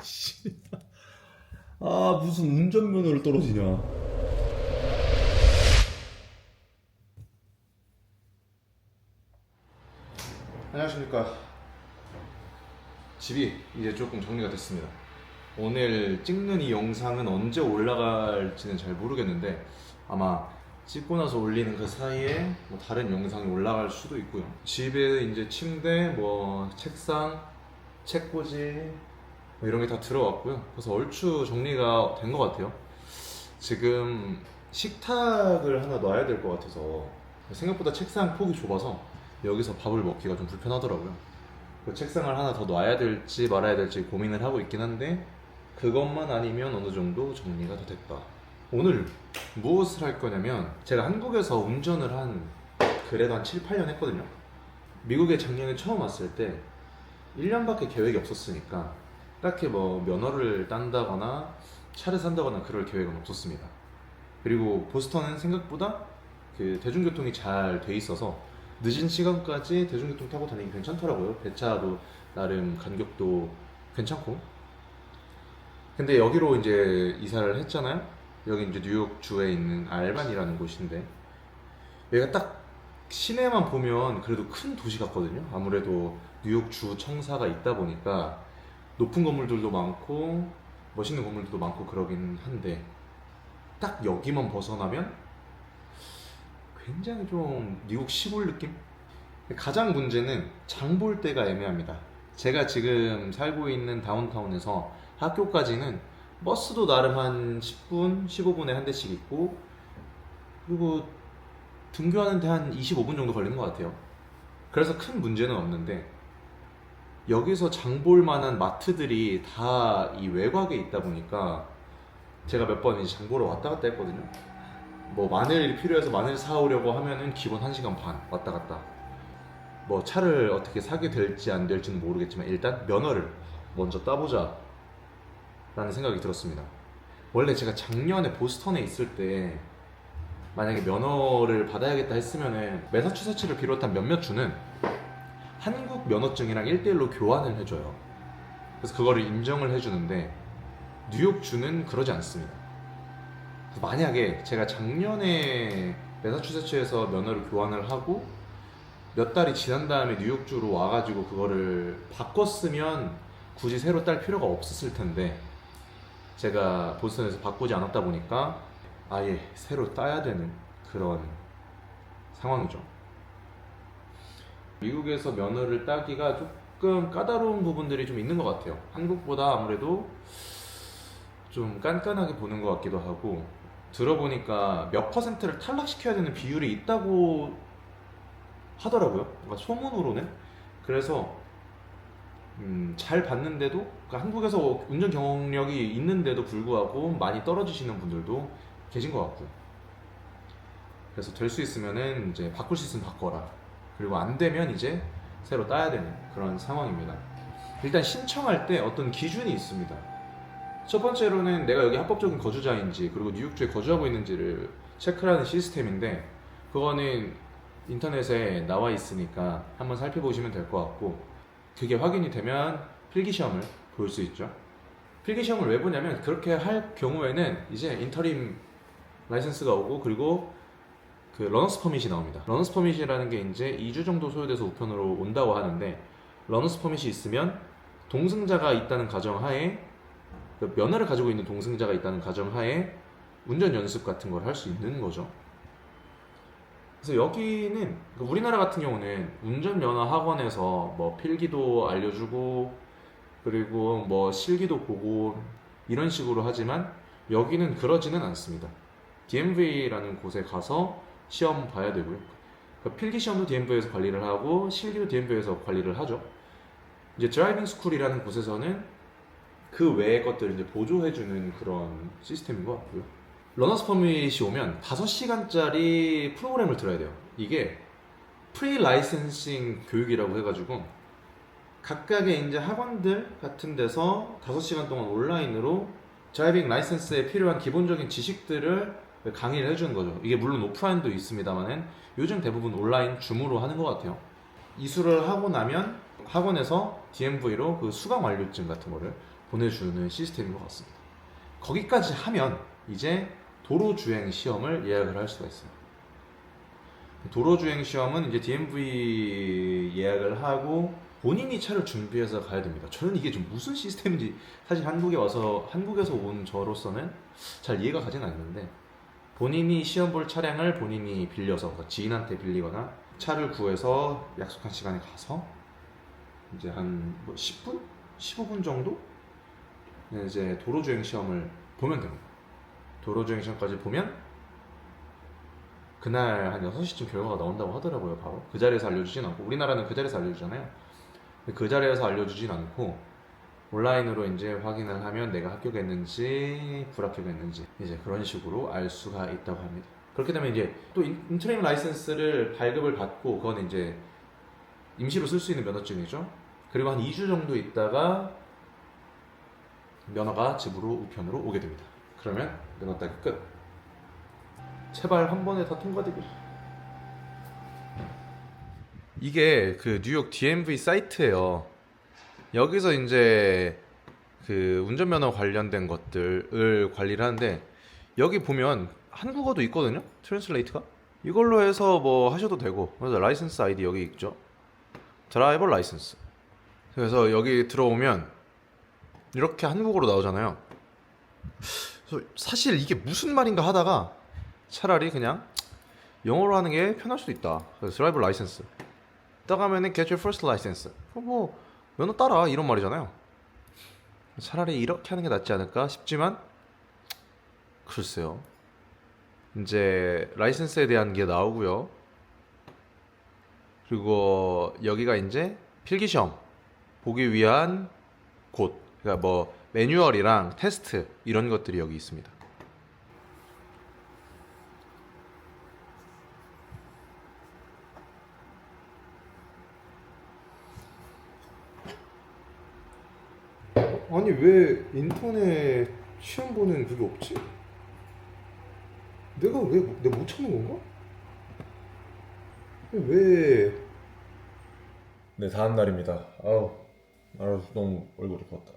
씨. 아, 무슨 운전면허를 떨어지냐. 안녕하십니까. 집이 이제 조금 정리가 됐습니다. 오늘 찍는 이 영상은 언제 올라갈지는 잘 모르겠는데 아마 찍고 나서 올리는 그 사이에 뭐 다른 영상이 올라갈 수도 있고요. 집에 이제 침대, 뭐 책상, 책꽂이 뭐 이런 게 다 들어왔고요. 그래서 얼추 정리가 된 것 같아요. 지금 식탁을 하나 놔야 될 것 같아서 생각보다 책상 폭이 좁아서 여기서 밥을 먹기가 좀 불편하더라고요. 그 책상을 하나 더 놔야 될지 말아야 될지 고민을 하고 있긴 한데 그것만 아니면 어느 정도 정리가 다 됐다. 오늘 무엇을 할 거냐면 제가 한국에서 운전을 한 그래도 한 7, 8년 했거든요. 미국에 작년에 처음 왔을 때 1년밖에 계획이 없었으니까 딱히 뭐 면허를 딴다거나 차를 산다거나 그럴 계획은 없었습니다. 그리고 보스턴은 생각보다 그 대중교통이 잘 돼 있어서 늦은 시간까지 대중교통 타고 다니기 괜찮더라고요. 배차도 나름 간격도 괜찮고. 근데 여기로 이제 이사를 했잖아요. 여기 이제 뉴욕 주에 있는 알반이라는 곳인데 여기가 딱 시내만 보면 그래도 큰 도시 같거든요. 아무래도 뉴욕 주 청사가 있다 보니까 높은 건물들도 많고 멋있는 건물들도 많고 그러긴 한데 딱 여기만 벗어나면 굉장히 좀 미국 시골 느낌? 가장 문제는 장볼 때가 애매합니다. 제가 지금 살고 있는 다운타운에서 학교까지는 버스도 나름 한 10분, 15분에 한 대씩 있고 그리고 등교하는데 한 25분 정도 걸리는 것 같아요. 그래서 큰 문제는 없는데 여기서 장볼 만한 마트들이 다 이 외곽에 있다 보니까 제가 몇 번 이제 장 보러 왔다 갔다 했거든요. 뭐 마늘이 필요해서 마늘 사오려고 하면은 기본 1시간 반 왔다 갔다. 뭐 차를 어떻게 사게 될지 안 될지는 모르겠지만 일단 면허를 먼저 따보자 라는 생각이 들었습니다. 원래 제가 작년에 보스턴에 있을 때 만약에 면허를 받아야겠다 했으면은 매사추세츠를 비롯한 몇몇 주는 한국 면허증이랑 1대1로 교환을 해줘요. 그래서 그거를 인정을 해주는데 뉴욕 주는 그러지 않습니다. 그래서 만약에 제가 작년에 매사추세츠에서 면허를 교환을 하고 몇 달이 지난 다음에 뉴욕주로 와가지고 그거를 바꿨으면 굳이 새로 딸 필요가 없었을 텐데 제가 보스턴에서 바꾸지 않았다 보니까 아예 새로 따야 되는 그런 상황이죠. 미국에서 면허를 따기가 조금 까다로운 부분들이 좀 있는 것 같아요. 한국보다 아무래도 좀 깐깐하게 보는 것 같기도 하고 들어보니까 몇 퍼센트를 탈락시켜야 되는 비율이 있다고 하더라고요. 뭔가 소문으로는. 그래서 잘 봤는데도 그러니까 한국에서 운전 경력이 있는데도 불구하고 많이 떨어지시는 분들도 계신 것 같고요. 그래서 될 수 있으면은 이제 바꿀 수 있으면 바꿔라. 그리고 안 되면 이제 새로 따야 되는 그런 상황입니다. 일단 신청할 때 어떤 기준이 있습니다. 첫 번째로는 내가 여기 합법적인 거주자인지 그리고 뉴욕주에 거주하고 있는지를 체크하는 시스템인데 그거는 인터넷에 나와 있으니까 한번 살펴보시면 될 것 같고 그게 확인이 되면 필기시험을 볼 수 있죠. 필기시험을 왜 보냐면 그렇게 할 경우에는 이제 인터림 라이센스가 오고 그리고 그 러너스 퍼밋이 나옵니다. 러너스 퍼밋이라는 게 이제 2주 정도 소요돼서 우편으로 온다고 하는데 러너스 퍼밋이 있으면 동승자가 있다는 가정하에 그 면허를 가지고 있는 동승자가 있다는 가정하에 운전 연습 같은 걸 할 수 있는 거죠. 그래서 여기는 우리나라 같은 경우는 운전면허 학원에서 뭐 필기도 알려주고 그리고 뭐 실기도 보고 이런 식으로 하지만 여기는 그러지는 않습니다. DMV라는 곳에 가서 시험 봐야 되고요. 그러니까 필기 시험도 DMV에서 관리를 하고 실기도 DMV에서 관리를 하죠. 이제 드라이빙 스쿨이라는 곳에서는 그 외의 것들을 이제 보조해주는 그런 시스템인 것 같고요. 러너스 퍼밋이 오면 5시간짜리 프로그램을 들어야 돼요. 이게 프리 라이센싱 교육이라고 해가지고 각각의 이제 학원들 같은 데서 5시간 동안 온라인으로 드라이빙 라이센스에 필요한 기본적인 지식들을 강의를 해주는 거죠. 이게 물론 오프라인도 있습니다만은 요즘 대부분 온라인 줌으로 하는 것 같아요. 이수를 하고 나면 학원에서 DMV로 그 수강 완료증 같은 거를 보내주는 시스템인 것 같습니다. 거기까지 하면 이제 도로주행 시험을 예약을 할 수가 있어요. 도로주행 시험은 이제 DMV 예약을 하고 본인이 차를 준비해서 가야 됩니다. 저는 이게 좀 무슨 시스템인지 사실 한국에서 온 저로서는 잘 이해가 가진 않는데, 본인이 시험 볼 차량을 본인이 빌려서 지인한테 빌리거나 차를 구해서 약속한 시간에 가서 이제 한 10분? 15분 정도? 이제 도로주행 시험을 보면 됩니다. 도로주행 시험까지 보면 그날 한 6시쯤 결과가 나온다고 하더라고요. 바로 그 자리에서 알려주진 않고, 우리나라는 그 자리에서 알려주잖아요. 근데 그 자리에서 알려주진 않고 온라인으로 이제 확인을 하면 내가 합격했는지 불합격했는지 이제 그런 식으로 알 수가 있다고 합니다. 그렇게 되면 이제 또 인트레임 라이센스를 발급을 받고, 그건 이제 임시로 쓸 수 있는 면허증이죠. 그리고 한 2주 정도 있다가 면허가 집으로 우편으로 오게 됩니다. 그러면 면허 따기 끝. 제발 한 번에 다 통과되길. 이게 그 뉴욕 DMV 사이트예요. 여기서 이제 그 운전면허 관련된 것들을 관리를 하는데, 여기 보면 한국어도 있거든요. 트랜슬레이트가. 이걸로 해서 뭐 하셔도 되고, 그래서 라이센스 아이디 여기 있죠. 드라이버 라이센스. 그래서 여기 들어오면 이렇게 한국어로 나오잖아요. 그래서 사실 이게 무슨 말인가 하다가 차라리 그냥 영어로 하는 게 편할 수도 있다. 그래서 드라이버 라이센스 딱 하면은 get your first license. 그럼 뭐 면허 따라 이런 말이잖아요. 차라리 이렇게 하는 게 낫지 않을까 싶지만, 글쎄요. 이제 라이센스에 대한 게 나오고요. 그리고 여기가 이제 필기시험 보기 위한 곳, 그러니까 뭐 매뉴얼이랑 테스트 이런 것들이 여기 있습니다. 아니 왜 인터넷 시험 보는 그게 없지? 내가 못 찾는 건가? 왜? 네, 다음 날입니다. 아우 너무 얼굴이 부었다.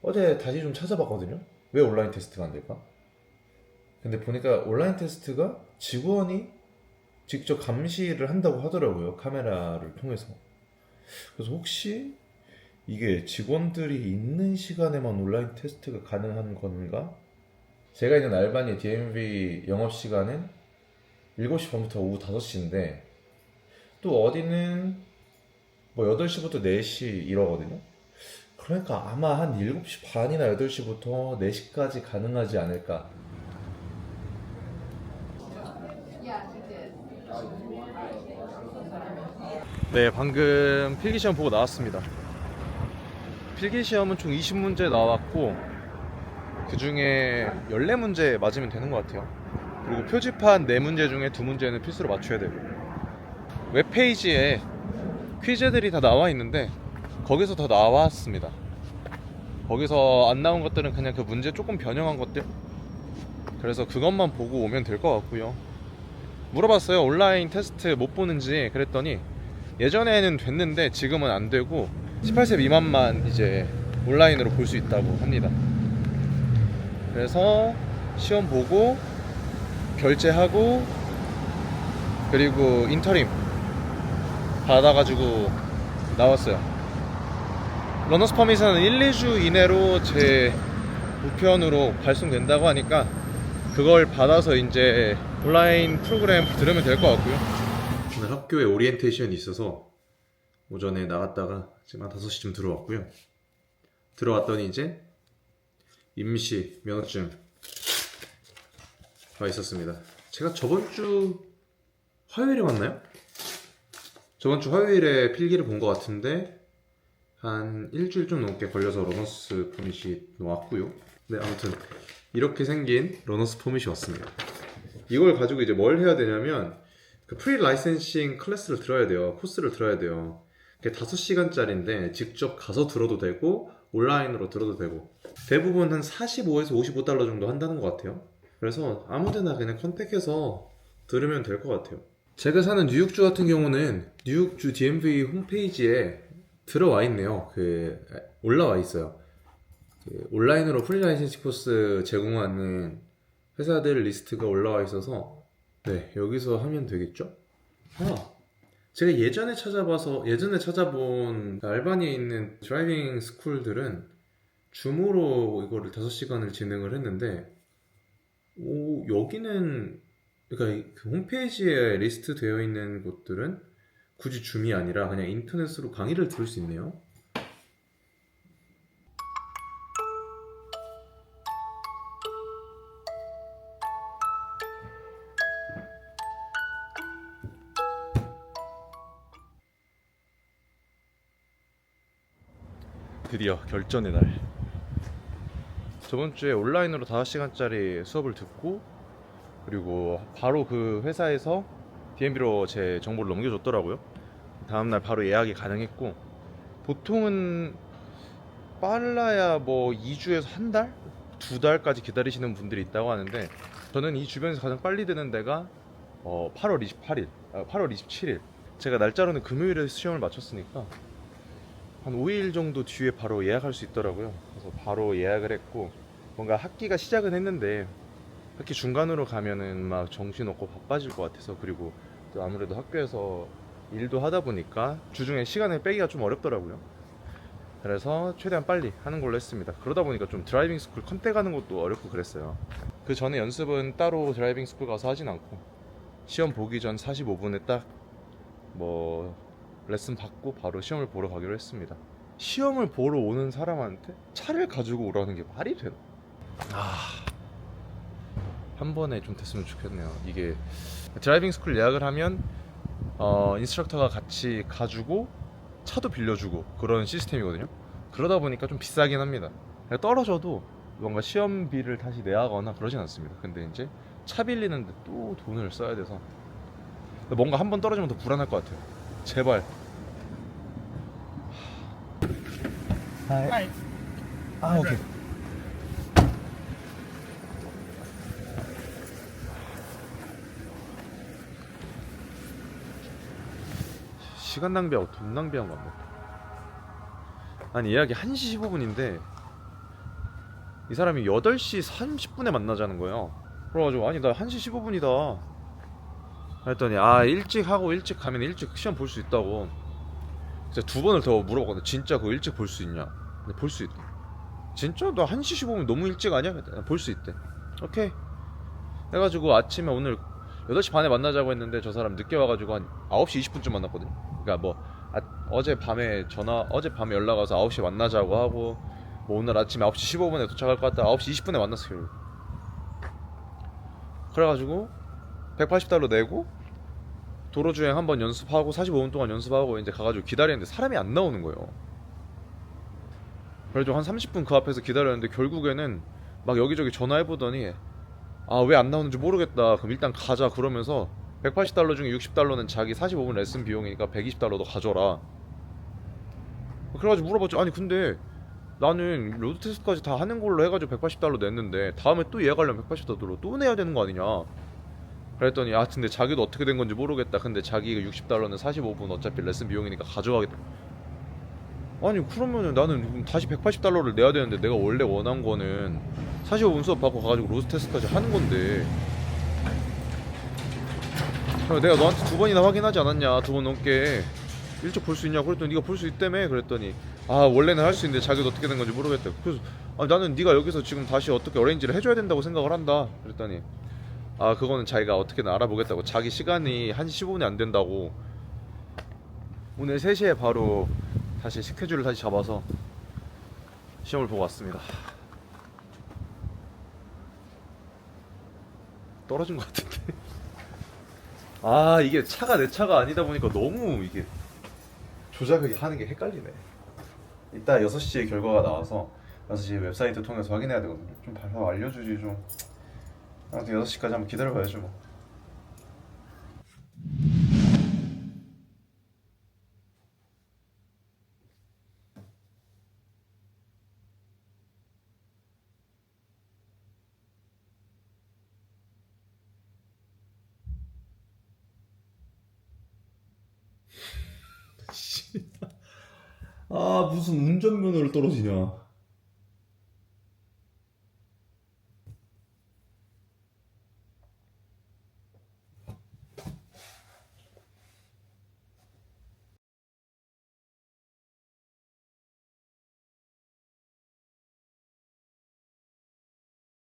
어제 다시 좀 찾아봤거든요. 왜 온라인 테스트가 안 될까? 근데 보니까 온라인 테스트가 직원이 직접 감시를 한다고 하더라고요. 카메라를 통해서. 그래서 혹시 이게 직원들이 있는 시간에만 온라인 테스트가 가능한 건가? 제가 있는 알바니 DMV 영업시간은 7시 반부터 오후 5시인데 또 어디는 뭐 8시부터 4시 이러거든요. 그러니까 아마 한 7시 반이나 8시부터 4시까지 가능하지 않을까. 네, 방금 필기시험 보고 나왔습니다. 필기시험은 총 20문제 나왔고, 그 중에 14문제 맞으면 되는 것 같아요. 그리고 표지판 4문제 중에 2문제는 필수로 맞춰야 되고, 웹페이지에 퀴즈들이 다 나와 있는데 거기서 다 나왔습니다. 거기서 안 나온 것들은 그냥 그 문제 조금 변형한 것들, 그래서 그것만 보고 오면 될 것 같고요. 물어봤어요. 온라인 테스트 못 보는지. 그랬더니 예전에는 됐는데 지금은 안 되고 18세 미만만 이제 온라인으로 볼 수 있다고 합니다. 그래서 시험 보고 결제하고 그리고 인터림 받아가지고 나왔어요. 러너스 퍼밋은 1, 2주 이내로 제 우편으로 발송된다고 하니까 그걸 받아서 이제 온라인 프로그램 들으면 될 것 같고요. 오늘 학교에 오리엔테이션이 있어서 오전에 나갔다가 지금 한 5시쯤 들어왔고요. 들어왔더니 이제 임시 면허증 가 있었습니다. 제가 저번 주 화요일에 왔나요? 저번 주 화요일에 필기를 본 것 같은데 한 일주일 좀 넘게 걸려서 러너스 퍼밋이 왔고요. 네, 아무튼 이렇게 생긴 러너스 퍼밋이 왔습니다. 이걸 가지고 이제 뭘 해야 되냐면 그 프리 라이센싱 클래스를 들어야 돼요. 코스를 들어야 돼요. 그게 5시간짜리인데 직접 가서 들어도 되고 온라인으로 들어도 되고, 대부분 한 45에서 55달러 정도 한다는 것 같아요. 그래서 아무데나 그냥 컨택해서 들으면 될 것 같아요. 제가 사는 뉴욕주 같은 경우는 뉴욕주 DMV 홈페이지에 들어와 있네요. 올라와 있어요. 그 온라인으로 프리라이센스 코스 제공하는 회사들 리스트가 올라와 있어서 네, 여기서 하면 되겠죠? 제가 예전에 찾아본 알바니에 있는 드라이빙 스쿨들은 줌으로 이거를 5시간을 진행을 했는데 여기는 그러니까 그 홈페이지에 리스트 되어 있는 곳들은 굳이 줌이 아니라 그냥 인터넷으로 강의를 들을 수 있네요. 드디어 결전의 날. 저번 주에 온라인으로 5시간짜리 수업을 듣고 그리고 바로 그 회사에서 DMB로 제 정보를 넘겨줬더라고요. 다음날 바로 예약이 가능했고 보통은 빨라야 뭐 2주에서 한 달? 2달까지 기다리시는 분들이 있다고 하는데 저는 이 주변에서 가장 빨리 되는 데가 8월 28일, 8월 27일 제가 날짜로는 금요일에 시험을 마쳤으니까 한 5일 정도 뒤에 바로 예약할 수 있더라고요. 그래서 바로 예약을 했고 뭔가 학기가 시작은 했는데 학기 중간으로 가면은 막 정신없고 바빠질 것 같아서 그리고 또 아무래도 학교에서 일도 하다 보니까 주중에 시간을 빼기가 좀 어렵더라고요. 그래서 최대한 빨리 하는 걸로 했습니다. 그러다 보니까 좀 드라이빙 스쿨 컨택 하는 것도 어렵고 그랬어요. 그 전에 연습은 따로 드라이빙 스쿨 가서 하진 않고 시험 보기 전 45분에 딱 뭐 레슨 받고 바로 시험을 보러 가기로 했습니다. 시험을 보러 오는 사람한테 차를 가지고 오라는 게 말이 되나? 한 번에 좀 됐으면 좋겠네요. 이게 드라이빙 스쿨 예약을 하면 인스트럭터가 같이 가주고 차도 빌려주고 그런 시스템이거든요. 그러다 보니까 좀 비싸긴 합니다. 떨어져도 뭔가 시험비를 다시 내야 하거나 그러진 않습니다. 근데 이제 차 빌리는데 또 돈을 써야 돼서 뭔가 한 번 떨어지면 더 불안할 것 같아요. 제발. 오케이. 시간 낭비하고 돈 낭비한 거 같네. 아니 예약이 1시 15분인데 이 사람이 8시 30분에 만나자는 거예요. 그래가지고 아니 나 1시 15분이다 했더니 일찍 하고 일찍 가면 일찍 시험 볼 수 있다고. 진짜 2번을 더 물어봤거든. 진짜 그거 일찍 볼 수 있냐? 근데 볼 수 있대. 진짜? 너 1시 15분 너무 일찍 아니야? 볼 수 있대. 오케이 해가지고 아침에 오늘 8시 반에 만나자고 했는데 저 사람 늦게 와가지고 한 9시 20분쯤 만났거든요. 그러니까 뭐 어젯밤에 연락 와서 9시에 만나자고 하고 뭐 오늘 아침에 9시 15분에 도착할 것 같다 9시 20분에 만났어요. 그래가지고 180달러 내고 도로주행 한번 연습하고 45분 동안 연습하고 이제 가가지고 기다리는데 사람이 안 나오는 거예요. 그래가지고 한 30분 그 앞에서 기다렸는데 결국에는 막 여기저기 전화해보더니 왜 안 나오는지 모르겠다. 그럼 일단 가자 그러면서 180달러 중에 60달러는 자기 45분 레슨 비용이니까 120달러 더 가져라. 그래가지고 물어봤죠. 아니 근데 나는 로드 테스트까지 다 하는 걸로 해가지고 180달러 냈는데 다음에 또 예약하려면 180달러 또 내야 되는 거 아니냐. 그랬더니 근데 자기도 어떻게 된 건지 모르겠다. 근데 자기가 60달러는 45분 어차피 레슨 비용이니까 가져가겠다. 아니 그러면은 나는 다시 180달러를 내야 되는데 내가 원래 원한 거는 45분 수업 받고 가가지고 로드 테스트까지 하는 건데 내가 너한테 2번이나 확인하지 않았냐. 2번 넘게 일찍 볼 수 있냐 그랬더니 네가 볼 수 있다며. 그랬더니 원래는 할 수 있는데 자기도 어떻게 된 건지 모르겠다. 그래서 나는 네가 여기서 지금 다시 어떻게 어레인지를 해줘야 된다고 생각을 한다. 그랬더니 그거는 자기가 어떻게든 알아보겠다고. 자기 시간이 1시 15분이 안 된다고. 오늘 3시에 바로 다시 스케줄을 다시 잡아서 시험을 보고 왔습니다. 떨어진 것 같은데. 이게 차가 내 차가 아니다 보니까 너무 이게 조작하게 하는 게 헷갈리네. 이따 6시에 결과가 나와서 6시에 웹사이트 통해서 확인해야 되거든요. 좀 바로 알려주지 좀. 아무튼 6시까지 한번 기다려봐야죠 뭐. 무슨 운전면허를 떨어지냐.